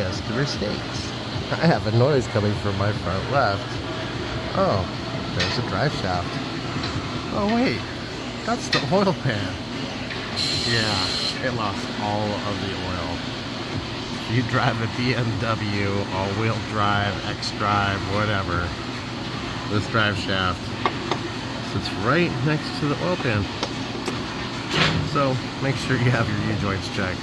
Manchester Estates. I have a noise coming from my front left. Oh, there's a drive shaft. Oh wait, that's the oil pan. Yeah, it lost all of the oil. If you drive a BMW, all-wheel drive, X-Drive, whatever, this drive shaft sits right next to the oil pan. So make sure you have your U-joints checked.